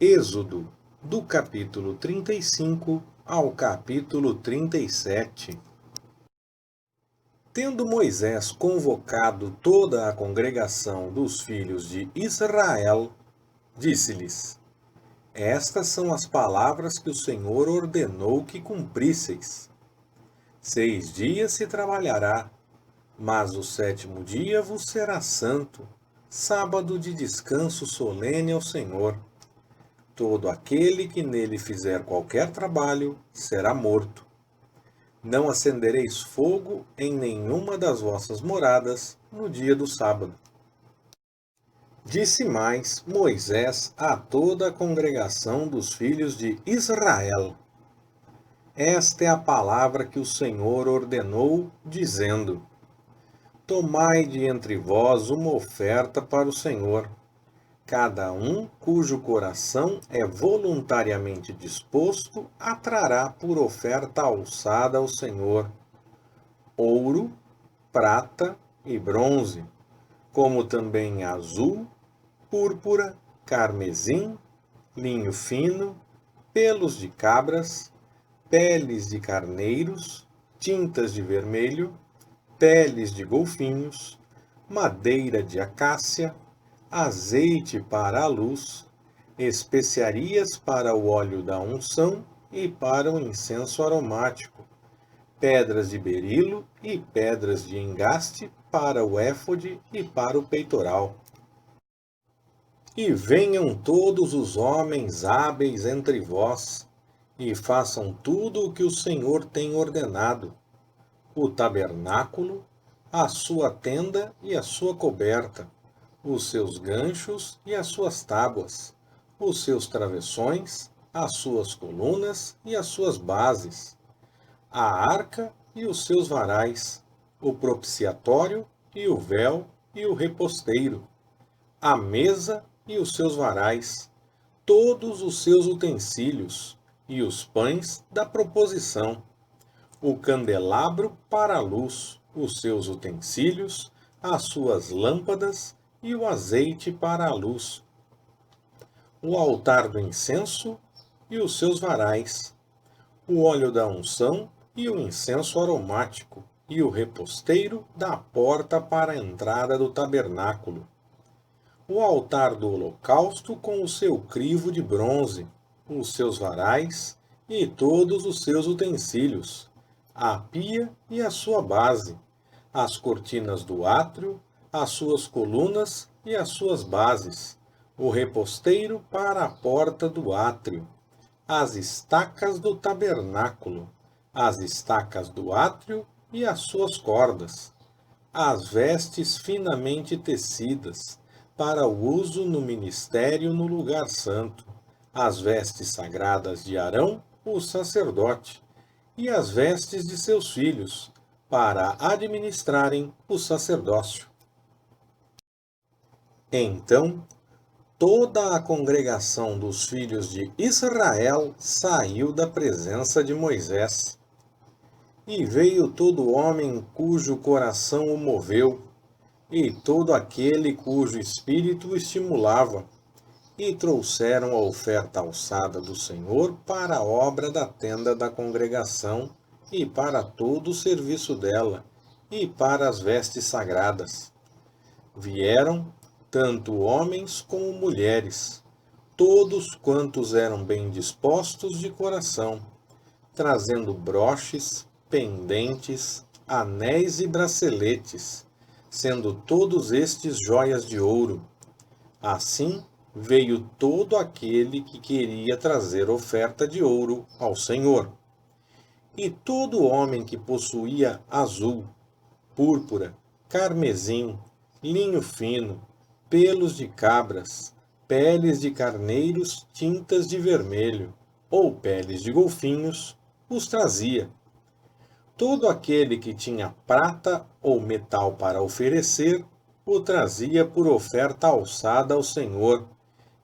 Êxodo, do capítulo 35 ao capítulo 37. Tendo Moisés convocado toda a congregação dos filhos de Israel, disse-lhes: Estas são as palavras que o Senhor ordenou que cumprisseis. 6 dias se trabalhará, mas o 7º dia vos será santo, sábado de descanso solene ao Senhor. Todo aquele que nele fizer qualquer trabalho será morto. Não acendereis fogo em nenhuma das vossas moradas no dia do sábado. Disse mais Moisés a toda a congregação dos filhos de Israel: Esta é a palavra que o Senhor ordenou, dizendo: Tomai de entre vós uma oferta para o Senhor. Cada um cujo coração é voluntariamente disposto a trará por oferta alçada ao Senhor ouro, prata e bronze, como também azul, púrpura, carmesim, linho fino, pelos de cabras, peles de carneiros, tintas de vermelho, peles de golfinhos, madeira de acácia, azeite para a luz, especiarias para o óleo da unção e para o incenso aromático, pedras de berilo e pedras de engaste para o éfode e para o peitoral. E venham todos os homens hábeis entre vós, e façam tudo o que o Senhor tem ordenado: o tabernáculo, a sua tenda e a sua coberta, os seus ganchos e as suas tábuas, os seus travessões, as suas colunas e as suas bases, a arca e os seus varais, o propiciatório e o véu e o reposteiro, a mesa e os seus varais, todos os seus utensílios e os pães da proposição, o candelabro para a luz, os seus utensílios, as suas lâmpadas e o azeite para a luz, o altar do incenso e os seus varais, o óleo da unção e o incenso aromático, e o reposteiro da porta para a entrada do tabernáculo, o altar do holocausto com o seu crivo de bronze, os seus varais e todos os seus utensílios, a pia e a sua base, as cortinas do átrio, as suas colunas e as suas bases, o reposteiro para a porta do átrio, as estacas do tabernáculo, as estacas do átrio e as suas cordas, as vestes finamente tecidas, para o uso no ministério no lugar santo, as vestes sagradas de Arão, o sacerdote, e as vestes de seus filhos, para administrarem o sacerdócio. Então, toda a congregação dos filhos de Israel saiu da presença de Moisés. E veio todo homem cujo coração o moveu, e todo aquele cujo espírito o estimulava, e trouxeram a oferta alçada do Senhor para a obra da tenda da congregação, e para todo o serviço dela, e para as vestes sagradas. Vieram tanto homens como mulheres, todos quantos eram bem dispostos de coração, trazendo broches, pendentes, anéis e braceletes, sendo todos estes joias de ouro. Assim veio todo aquele que queria trazer oferta de ouro ao Senhor. E todo homem que possuía azul, púrpura, carmesim, linho fino, pelos de cabras, peles de carneiros, tintas de vermelho, ou peles de golfinhos, os trazia. Todo aquele que tinha prata ou metal para oferecer, o trazia por oferta alçada ao Senhor,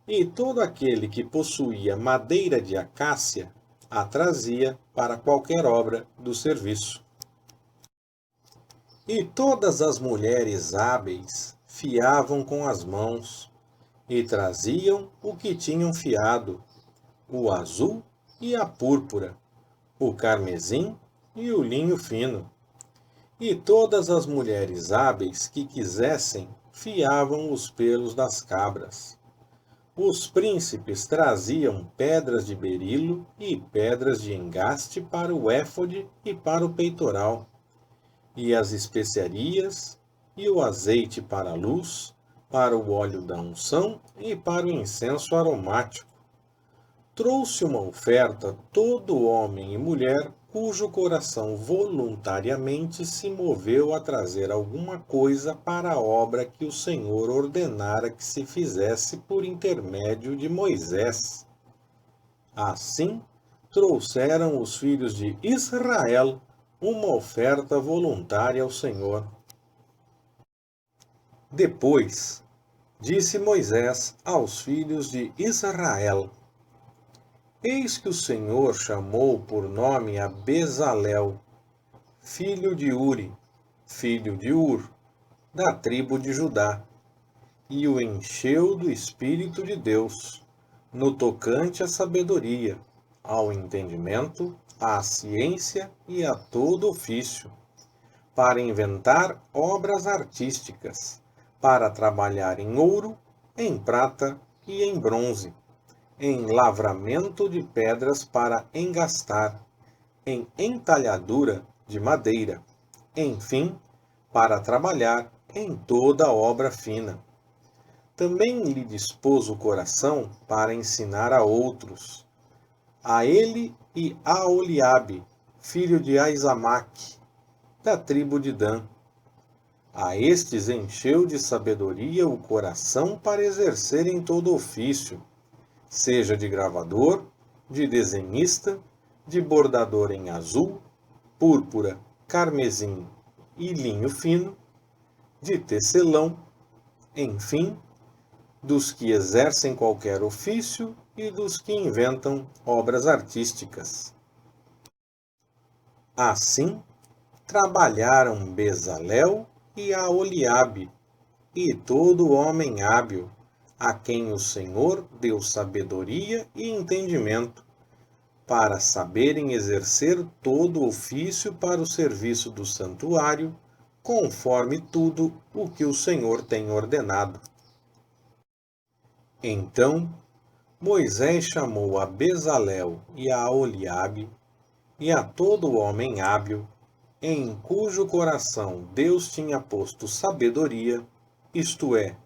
e todo aquele que possuía madeira de acácia, a trazia para qualquer obra do serviço. E todas as mulheres hábeis fiavam com as mãos, e traziam o que tinham fiado, o azul e a púrpura, o carmesim e o linho fino. E todas as mulheres hábeis que quisessem fiavam os pelos das cabras. Os príncipes traziam pedras de berilo e pedras de engaste para o éfode e para o peitoral, e as especiarias, e o azeite para a luz, para o óleo da unção e para o incenso aromático. Trouxe uma oferta todo homem e mulher cujo coração voluntariamente se moveu a trazer alguma coisa para a obra que o Senhor ordenara que se fizesse por intermédio de Moisés. Assim, trouxeram os filhos de Israel uma oferta voluntária ao Senhor. Depois, disse Moisés aos filhos de Israel: Eis que o Senhor chamou por nome a Bezalel, filho de Uri, filho de Ur, da tribo de Judá, e o encheu do Espírito de Deus, no tocante à sabedoria, ao entendimento, à ciência e a todo ofício, para inventar obras artísticas, para trabalhar em ouro, em prata e em bronze, em lavramento de pedras para engastar, em entalhadura de madeira, enfim, para trabalhar em toda obra fina. Também lhe dispôs o coração para ensinar a outros, a ele e a Oliabe, filho de Aizamaque, da tribo de Dan. A estes encheu de sabedoria o coração para exercerem todo ofício, seja de gravador, de desenhista, de bordador em azul, púrpura, carmesim e linho fino, de tecelão, enfim, dos que exercem qualquer ofício e dos que inventam obras artísticas. Assim, trabalharam Bezalel e Aholiabe, e todo homem hábil, a quem o Senhor deu sabedoria e entendimento, para saberem exercer todo o ofício para o serviço do santuário, conforme tudo o que o Senhor tem ordenado. Então Moisés chamou a Bezalel e a Aholiabe, e a todo homem hábil, em cujo coração Deus tinha posto sabedoria, isto é,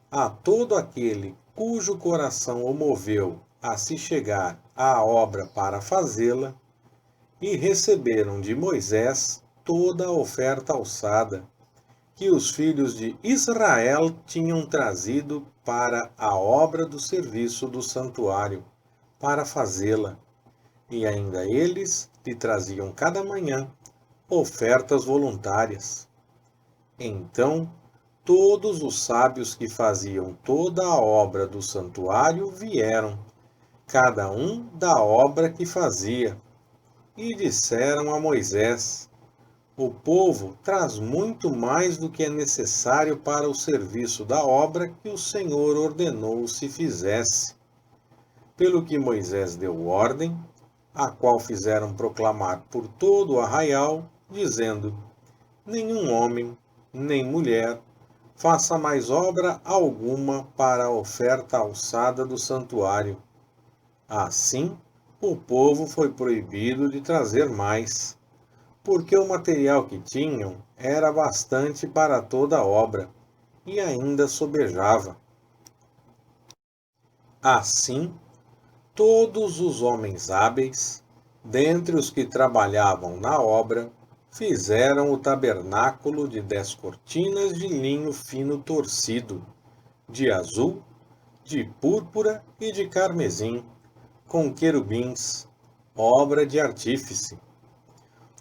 a todo aquele cujo coração o moveu a se chegar à obra para fazê-la, e receberam de Moisés toda a oferta alçada, que os filhos de Israel tinham trazido para a obra do serviço do santuário, para fazê-la, e ainda eles lhe traziam cada manhã ofertas voluntárias. Então, todos os sábios que faziam toda a obra do santuário vieram, cada um da obra que fazia, e disseram a Moisés: O povo traz muito mais do que é necessário para o serviço da obra que o Senhor ordenou se fizesse. Pelo que Moisés deu ordem, a qual fizeram proclamar por todo o arraial, dizendo: Nenhum homem, nem mulher, faça mais obra alguma para a oferta alçada do santuário. Assim, o povo foi proibido de trazer mais, porque o material que tinham era bastante para toda a obra, e ainda sobejava. Assim, todos os homens hábeis, dentre os que trabalhavam na obra, fizeram o tabernáculo de 10 cortinas de linho fino torcido, de azul, de púrpura e de carmesim, com querubins, obra de artífice.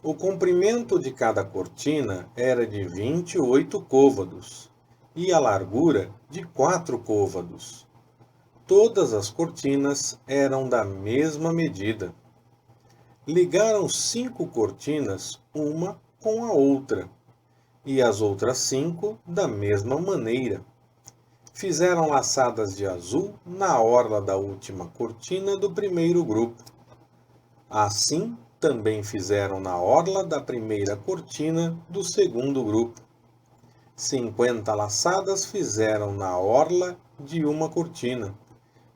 O comprimento de cada cortina era de 28 côvados, e a largura de 4 côvados. Todas as cortinas eram da mesma medida. Ligaram 5 cortinas, uma com a outra, e as outras 5 da mesma maneira. Fizeram laçadas de azul na orla da última cortina do primeiro grupo. Assim, também fizeram na orla da primeira cortina do segundo grupo. 50 laçadas fizeram na orla de uma cortina,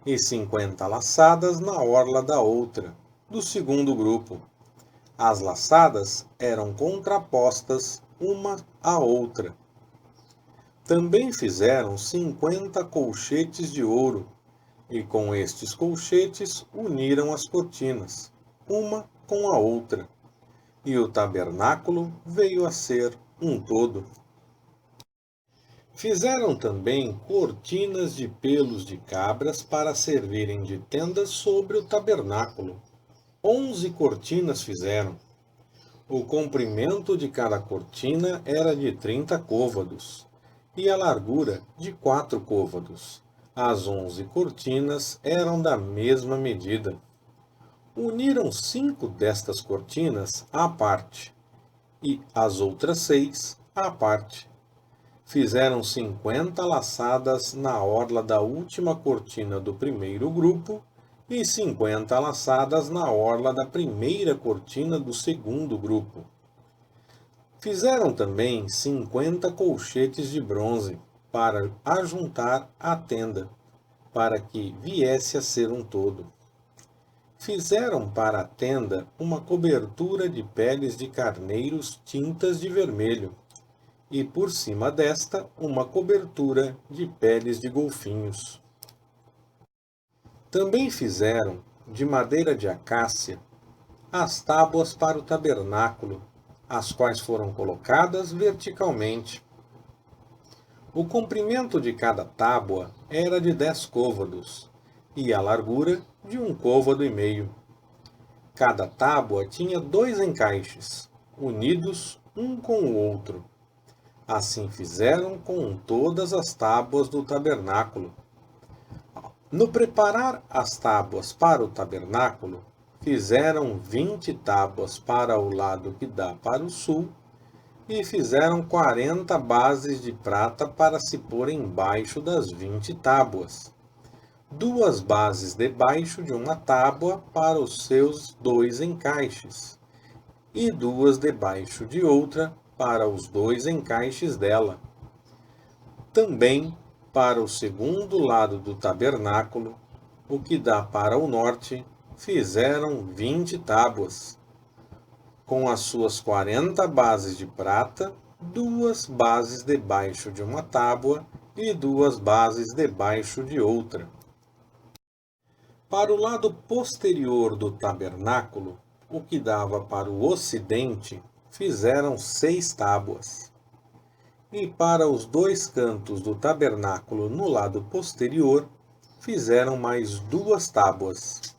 e 50 laçadas na orla da outra, do segundo grupo. As laçadas eram contrapostas uma à outra. Também fizeram 50 colchetes de ouro, e com estes colchetes uniram as cortinas, uma com a outra, e o tabernáculo veio a ser um todo. Fizeram também cortinas de pelos de cabras para servirem de tendas sobre o tabernáculo. 11 cortinas fizeram. O comprimento de cada cortina era de 30 côvados, e a largura de 4 côvados. As 11 cortinas eram da mesma medida. Uniram 5 destas cortinas à parte, e as outras 6 à parte. Fizeram 50 laçadas na orla da última cortina do primeiro grupo e 50 laçadas na orla da primeira cortina do segundo grupo. Fizeram também 50 colchetes de bronze para ajuntar a tenda, para que viesse a ser um todo. Fizeram para a tenda uma cobertura de peles de carneiros tintas de vermelho, e por cima desta uma cobertura de peles de golfinhos. Também fizeram, de madeira de acácia, as tábuas para o tabernáculo, as quais foram colocadas verticalmente. O comprimento de cada tábua era de 10 côvados, e a largura de 1,5 côvados. Cada tábua tinha 2 encaixes, unidos um com o outro. Assim fizeram com todas as tábuas do tabernáculo. No preparar as tábuas para o tabernáculo, fizeram 20 tábuas para o lado que dá para o sul, e fizeram 40 bases de prata para se pôr embaixo das 20 tábuas. 2 bases debaixo de uma tábua para os seus 2 encaixes, e 2 debaixo de outra para os 2 encaixes dela. Também para o segundo lado do tabernáculo, o que dá para o norte, fizeram 20 tábuas, com as suas 40 bases de prata, 2 bases debaixo de uma tábua e 2 bases debaixo de outra. Para o lado posterior do tabernáculo, o que dava para o ocidente, fizeram 6 tábuas. E para os 2 cantos do tabernáculo no lado posterior, fizeram mais 2 tábuas.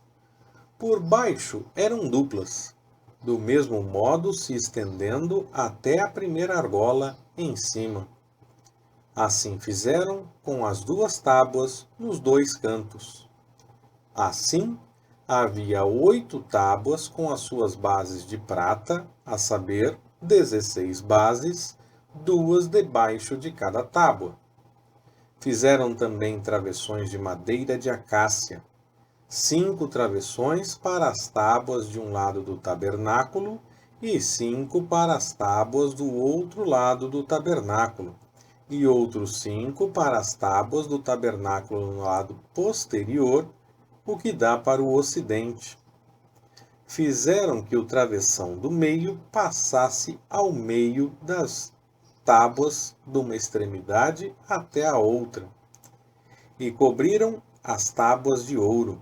Por baixo eram duplas, do mesmo modo se estendendo até a primeira argola em cima. Assim fizeram com as 2 tábuas nos 2 cantos. Assim, havia 8 tábuas com as suas bases de prata, a saber, 16 bases, 2 debaixo de cada tábua. Fizeram também travessões de madeira de acácia, 5 travessões para as tábuas de um lado do tabernáculo e 5 para as tábuas do outro lado do tabernáculo, e outros 5 para as tábuas do tabernáculo no lado posterior, o que dá para o ocidente. Fizeram que o travessão do meio passasse ao meio das tábuas de uma extremidade até a outra. E cobriram as tábuas de ouro,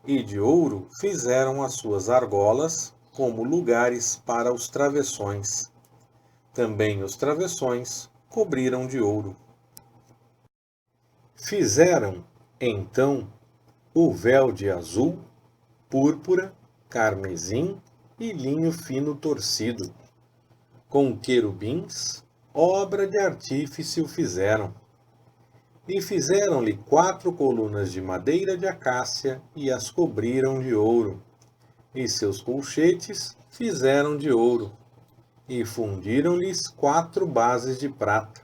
e de ouro fizeram as suas argolas como lugares para os travessões. Também os travessões cobriram de ouro. Fizeram, então, o véu de azul, púrpura, carmesim e linho fino torcido. Com querubins, obra de artífice o fizeram. E fizeram-lhe 4 colunas de madeira de acácia e as cobriram de ouro. E seus colchetes fizeram de ouro. E fundiram-lhes 4 bases de prata.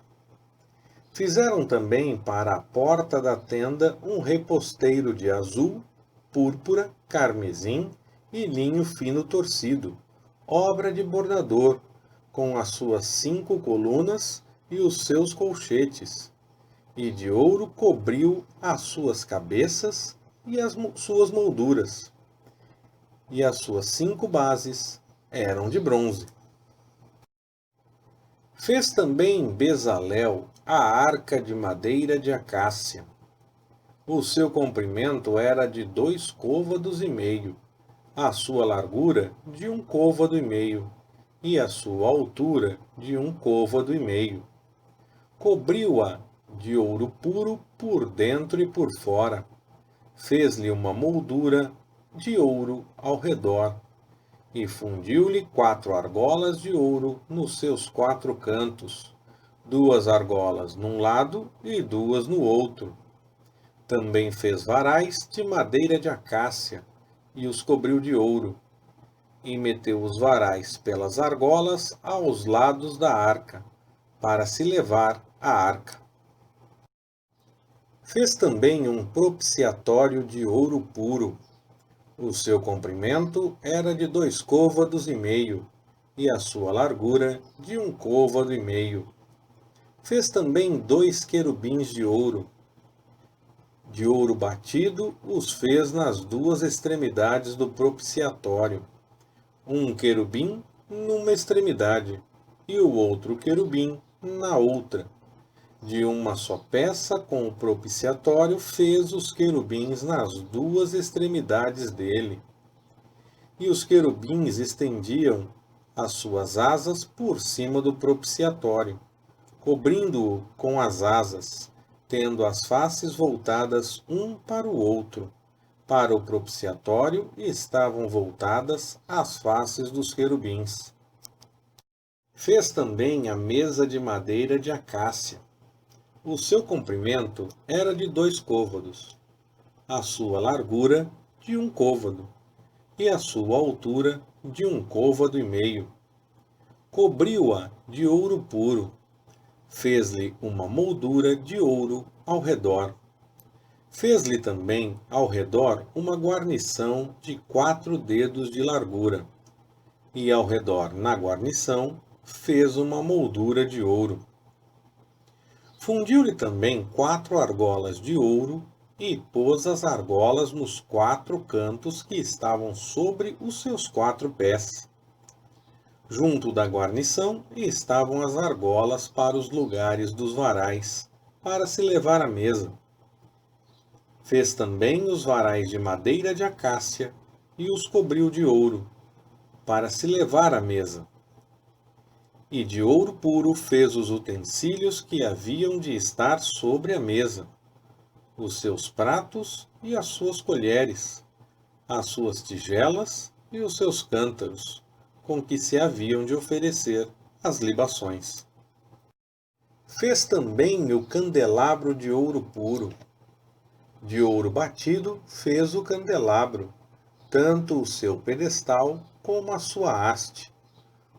Fizeram também para a porta da tenda um reposteiro de azul, púrpura, carmesim e linho fino torcido, obra de bordador, com as suas 5 colunas e os seus colchetes, e de ouro cobriu as suas cabeças e as suas molduras, e as suas 5 bases eram de bronze. Fez também Bezalel a arca de madeira de acácia. O seu comprimento era de 2 côvados e meio, a sua largura de 1 côvado e meio, e a sua altura de 1 côvado e meio. Cobriu-a de ouro puro por dentro e por fora. Fez-lhe uma moldura de ouro ao redor, e fundiu-lhe 4 argolas de ouro nos seus 4 cantos, 2 argolas num lado e 2 no outro. Também fez varais de madeira de acácia, e os cobriu de ouro, e meteu os varais pelas argolas aos lados da arca, para se levar a arca. Fez também um propiciatório de ouro puro. O seu comprimento era de 2 côvados e meio, e a sua largura de 1 côvado e meio. Fez também 2 querubins de ouro. De ouro batido os fez nas 2 extremidades do propiciatório, um querubim numa extremidade, e o outro querubim na outra. De uma só peça com o propiciatório fez os querubins nas 2 extremidades dele. E os querubins estendiam as suas asas por cima do propiciatório, cobrindo-o com as asas, tendo as faces voltadas um para o outro. Para o propiciatório estavam voltadas as faces dos querubins. Fez também a mesa de madeira de acácia. O seu comprimento era de 2 côvados, a sua largura de 1 côvado, e a sua altura de 1 côvado e meio. Cobriu-a de ouro puro. Fez-lhe uma moldura de ouro ao redor. Fez-lhe também ao redor uma guarnição de 4 dedos de largura, e ao redor, na guarnição, fez uma moldura de ouro. Fundiu-lhe também 4 argolas de ouro, e pôs as argolas nos 4 cantos que estavam sobre os seus 4 pés. Junto da guarnição estavam as argolas para os lugares dos varais, para se levar à mesa. Fez também os varais de madeira de acácia, e os cobriu de ouro, para se levar à mesa. E de ouro puro fez os utensílios que haviam de estar sobre a mesa, os seus pratos e as suas colheres, as suas tigelas e os seus cântaros, com que se haviam de oferecer as libações. Fez também o candelabro de ouro puro. De ouro batido fez o candelabro, tanto o seu pedestal como a sua haste,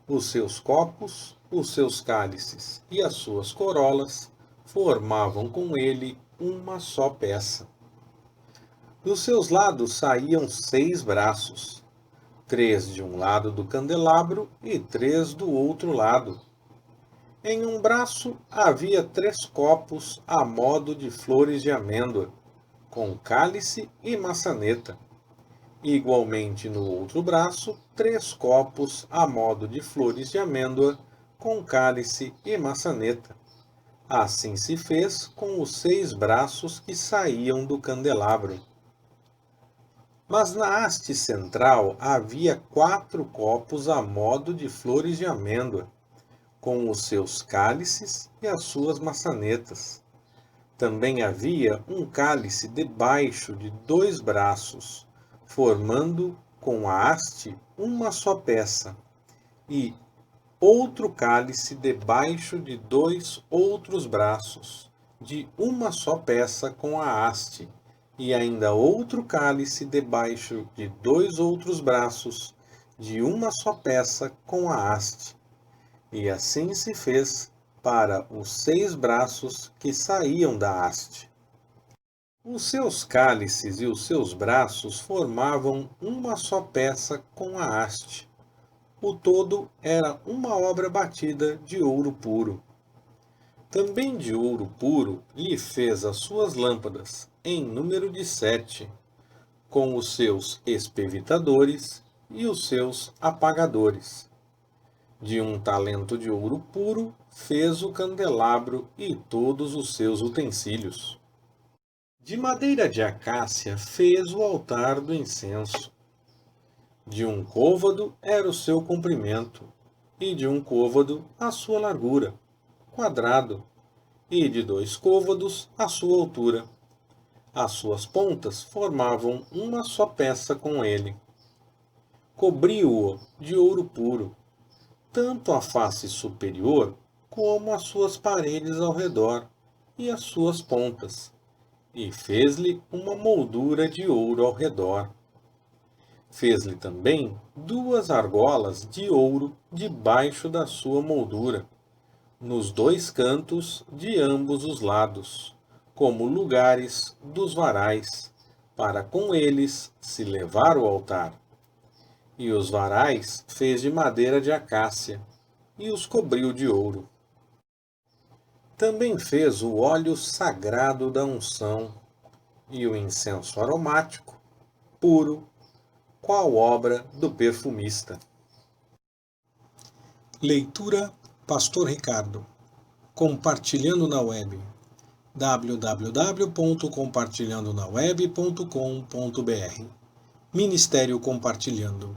os seus copos, os seus cálices e as suas corolas formavam com ele uma só peça. Dos seus lados saíam 6 braços, 3 de um lado do candelabro e 3 do outro lado. Em um braço havia 3 copos a modo de flores de amêndoa, com cálice e maçaneta. Igualmente no outro braço, 3 copos a modo de flores de amêndoa, com cálice e maçaneta. Assim se fez com os 6 braços que saíam do candelabro. Mas na haste central havia 4 copos a modo de flores de amêndoa, com os seus cálices e as suas maçanetas. Também havia um cálice debaixo de 2 braços, formando com a haste uma só peça, e outro cálice debaixo de 2 outros braços, de uma só peça com a haste, e ainda outro cálice debaixo de 2 outros braços, de uma só peça com a haste. E assim se fez para os 6 braços que saíam da haste. Os seus cálices e os seus braços formavam uma só peça com a haste. O todo era uma obra batida de ouro puro. Também de ouro puro lhe fez as suas lâmpadas, em número de 7, com os seus espevitadores e os seus apagadores. De um talento de ouro puro fez o candelabro e todos os seus utensílios. De madeira de acácia fez o altar do incenso. De um côvado era o seu comprimento, e de um côvado a sua largura, quadrado, e de 2 côvados a sua altura. As suas pontas formavam uma só peça com ele. Cobriu-o de ouro puro, tanto a face superior como as suas paredes ao redor e as suas pontas, e fez-lhe uma moldura de ouro ao redor. Fez-lhe também 2 argolas de ouro debaixo da sua moldura, nos 2 cantos de ambos os lados, como lugares dos varais, para com eles se levar o altar. E os varais fez de madeira de acácia, e os cobriu de ouro. Também fez o óleo sagrado da unção, e o incenso aromático, puro, qual obra do perfumista. Leitura Pastor Ricardo. Compartilhando na web. www.compartilhandonaweb.com.br. Ministério Compartilhando.